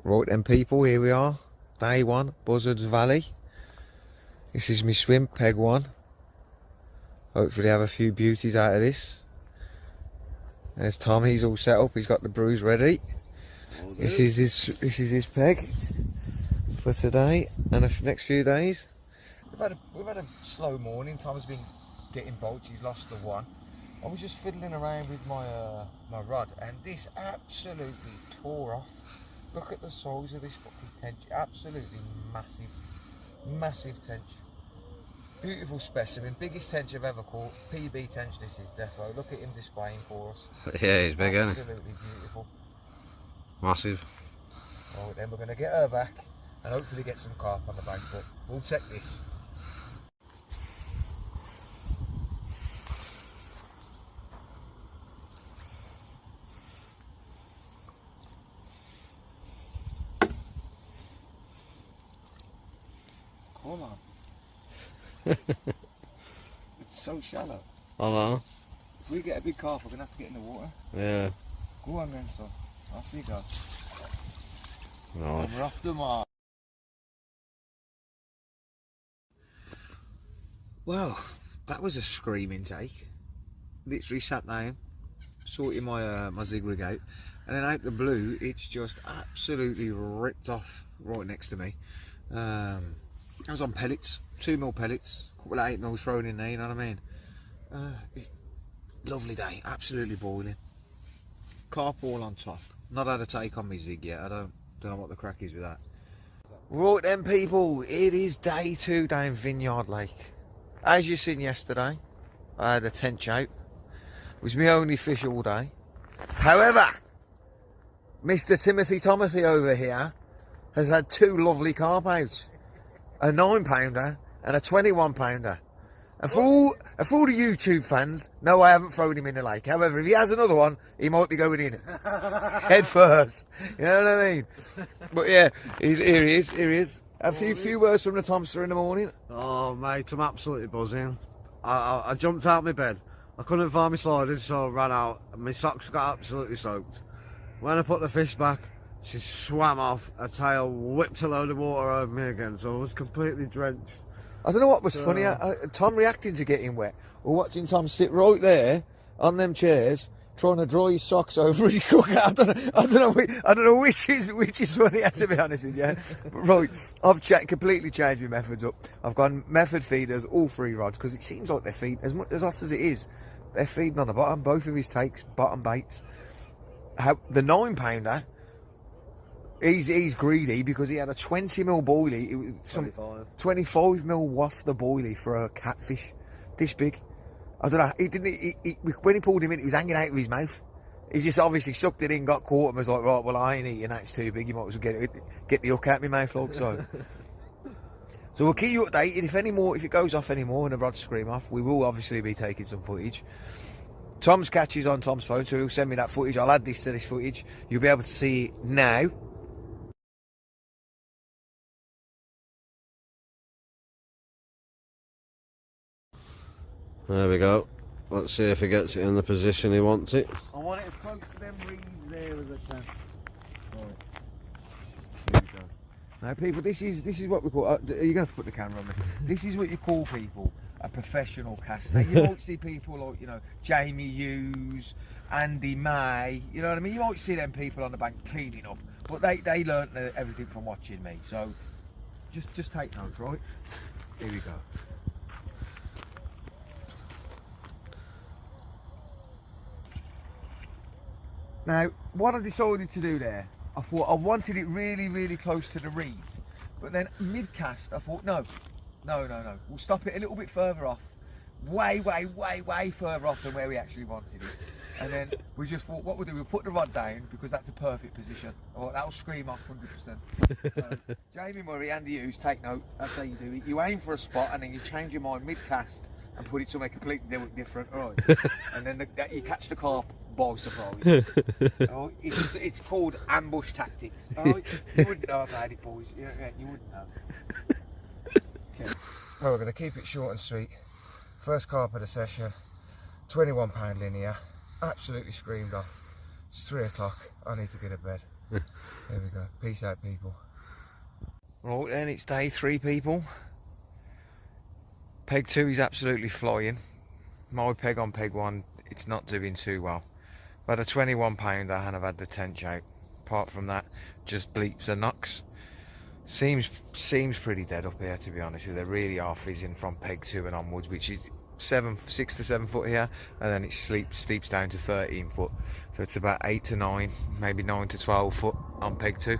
Right then people, here we are. Day one, Buzzards Valley. This is my swim, peg one. Hopefully have a few beauties out of this. There's Tom, he's all set up, he's got the brews ready. This is his peg for today and the next few days. We've had a slow morning. Tom's been getting bolts, he's lost the one. I was just fiddling around with my my rod and this absolutely tore off. Look at the size of this fucking tench, absolutely massive tench. Beautiful specimen, biggest tench I've ever caught. PB tench this is defo. Look at him displaying for us. Yeah, he's big, isn't he? Absolutely beautiful. Massive. Right then, we're going to get her back and hopefully get some carp on the bank, but we'll check this. Come on. It's so shallow. I know. If we get a big carp, we're going to have to get in the water. Yeah. Go on then, son. Off you go. Nice. We're off the mark. Well, that was a screaming take. Literally sat down, sorting my my zig rig out, and then out the blue, it's just absolutely ripped off right next to me. I was on pellets, 2mm pellets, a couple of 8mm thrown in there, you know what I mean? Lovely day, absolutely boiling. Carp all on top. Not had a take on me zig yet, I don't know what the crack is with that. Right then people, it is day 2 down Vinyard Lake. As you seen yesterday, I had a tench out. It was my only fish all day. However, Mr. Timothy over here has had 2 lovely carp out. A 9-pounder and a 21-pounder. And for all the YouTube fans, no, I haven't thrown him in the lake. However, if he has another one, he might be going in head first. You know what I mean? But yeah, here he is. A few words from the Thompson in the morning. Oh mate, I'm absolutely buzzing. I jumped out of my bed. I couldn't find my sliders, so I ran out and my socks got absolutely soaked. When I put the fish back, she swam off, her tail whipped a load of water over me again, so I was completely drenched. I don't know what was funny, Tom reacting to getting wet. We're watching Tom sit right there on them chairs, trying to dry his socks over his cook. I don't know which is funny, to be honest with you. But right, I've completely changed my methods up. I've gone method feeders, all 3 rods, because it seems like they're feeding, as hot as it is, they're feeding on the bottom. Both of his takes, bottom baits. The 9-pounder, he's greedy because he had a 20mm boilie. It was some 25mm waft the boilie for a catfish this big. I don't know. When he pulled him in, it was hanging out of his mouth. He just obviously sucked it in, got caught, and was like, right, well, I ain't eating that. It's too big. You might as well get the hook out of my mouth, like so. So we'll keep you updated. If it goes off anymore and the rods scream off, we will obviously be taking some footage. Tom's catch is on Tom's phone, so he'll send me that footage. I'll add this to this footage. You'll be able to see it now. There we go. Let's see if he gets it in the position he wants it. I want it as close to them reeds there as I can. Right. Here we go. Now people, this is what we call, are you going to put the camera on me? This is what you call people a professional caster. You might see people like, you know, Jamie Hughes, Andy May, you know what I mean? You might see them people on the bank cleaning up, but they learnt everything from watching me. So just take notes, right? Here we go. Now, what I decided to do there, I thought I wanted it really close to the reeds, but then mid-cast I thought, no, we'll stop it a little bit further off, way further off than where we actually wanted it. And then we just thought, what we'll do, we'll put the rod down because that's a perfect position. Oh, that'll scream off 100%. So, Jamie Murray, Andy Hughes, take note, that's how you do it. You aim for a spot and then you change your mind mid-cast and put it somewhere completely different, right? And then you catch the carp by surprise. Oh, it's called ambush tactics. Oh, you wouldn't know about it, boys. You wouldn't know. Okay. Well, we're going to keep it short and sweet. First carp of the session, 21 pound linear. Absolutely screamed off. It's 3 o'clock. I need to get to bed. There we go. Peace out, people. Right then, it's day 3, people. Peg 2 is absolutely flying. My peg on peg 1, it's not doing too well. I've had a 21 pounder and I've had the tench out. Apart from that, just bleeps and knocks. Seems pretty dead up here, to be honest with you. They really are fizzing from peg 2 and onwards, which is 6 to 7 foot here, and then it steeps down to 13 foot. So it's about 8 to 9, maybe 9 to 12 foot on peg 2.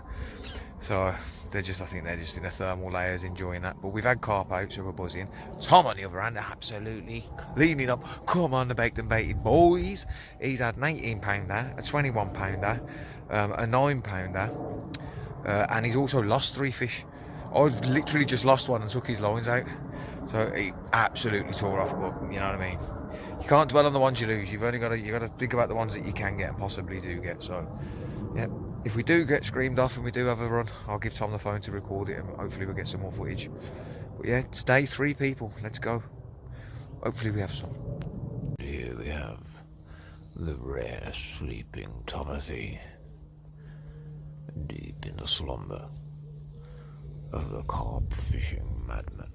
So I think they're just in the thermal layers enjoying that. But we've had carp out, so we're buzzing. Tom on the other hand, absolutely cleaning up. Come on, the baked and baited boys. He's had an 18 pounder, a 21 pounder, a 9 pounder, and he's also lost 3 fish. I've literally just lost one and took his lines out. So he absolutely tore off, but you know what I mean. You can't dwell on the ones you lose. You've got to think about the ones that you can get and possibly do get. So yeah, if we do get screamed off and we do have a run, I'll give Tom the phone to record it, and hopefully we'll get some more footage. But yeah, it's day 3, people. Let's go. Hopefully we have some. Here we have the rare sleeping Timothy, deep in the slumber of the carp fishing madman.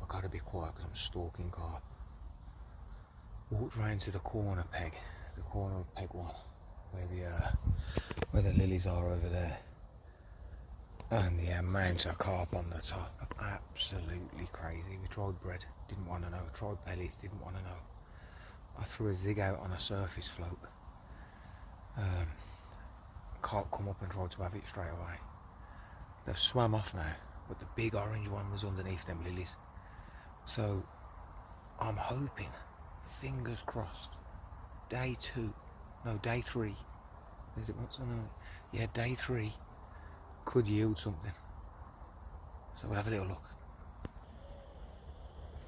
I've got to be quiet because I'm stalking carp. Walked round to the corner peg, the corner of peg 1, where the lilies are over there, and the amount of carp on the top, absolutely crazy. We tried bread, didn't want to know. Tried pellies, didn't want to know. I threw a zig out on a surface float. Carp come up and tried to have it straight away. They've swam off now, but the big orange one was underneath them lilies. So I'm hoping, fingers crossed, day 3. Is it what's on it? Yeah, day 3 could yield something. So we'll have a little look.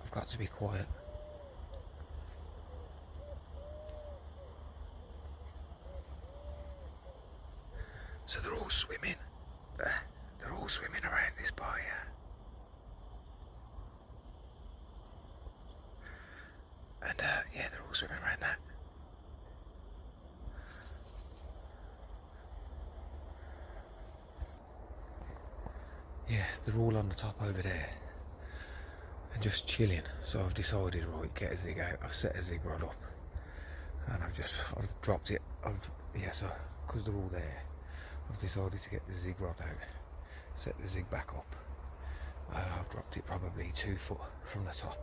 I've got to be quiet. So they're all swimming. They're all swimming around this bar here. And yeah, they're all swimming around that. Yeah, they're all on the top over there and just chilling. So I've decided, right, get a zig out. I've set a zig rod up and I've dropped it. So because they're all there, I've decided to get the zig rod out, set the zig back up. I've dropped it probably 2 foot from the top,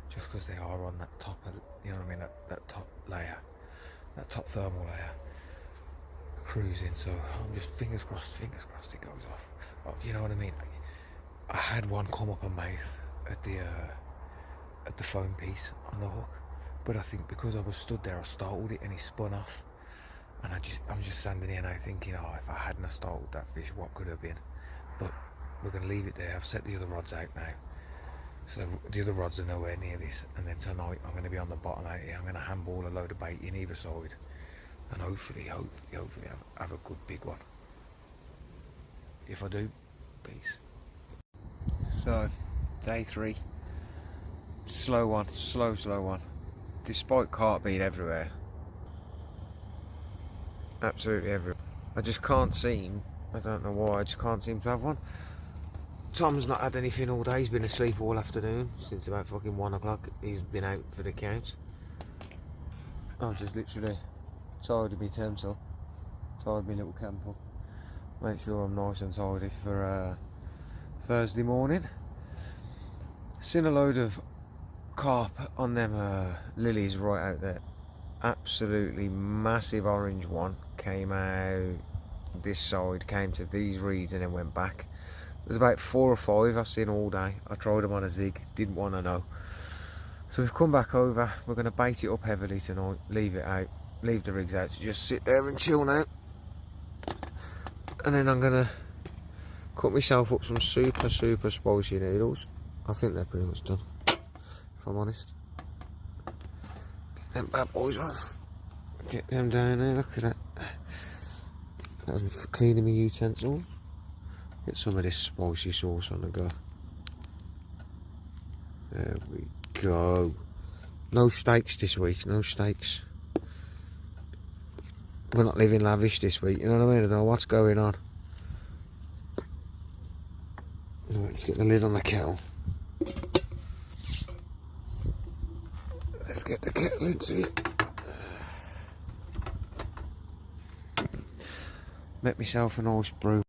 just because they are on that top, you know what I mean, that top layer, that top thermal layer, cruising. So I'm just fingers crossed it goes off. You know what I mean? I had one come up a mouth at the phone piece on the hook, but I think because I was stood there, I startled it and he spun off. And I'm just standing here now thinking, oh, if I hadn't have startled that fish, what could have been? But we're going to leave it there. I've set the other rods out now. So the other rods are nowhere near this. And then tonight I'm going to be on the bottom out here. I'm going to handball a load of bait in either side. And hopefully have a good big one. If I do, peace. So, day 3. Slow one. Despite carp being everywhere. Absolutely everywhere. I just can't seem, I don't know why, I just can't seem to have one. Tom's not had anything all day. He's been asleep all afternoon since about fucking 1 o'clock. He's been out for the count. I've just literally tidied my tent up, tied my little camp up, make sure I'm nice and tidy for Thursday morning. Seen a load of carp on them lilies right out there. Absolutely massive orange one came out this side, came to these reeds and then went back. There's about 4 or 5 I've seen all day. I tried them on a zig, didn't want to know. So we've come back over. We're going to bait it up heavily tonight, leave it out, leave the rigs out to just sit there and chill now. And then I'm going to cut myself up some super spicy noodles. I think they're pretty much done. if I'm honest. Get them bad boys off. Get them down there, look at that. That was me for cleaning my utensil. Get some of this spicy sauce on the go. There we go. No steaks this week, no steaks. We're not living lavish this week, you know what I mean? I don't know what's going on. Right, let's get the lid on the kettle. Let's get the kettle into it. Make myself a nice brew.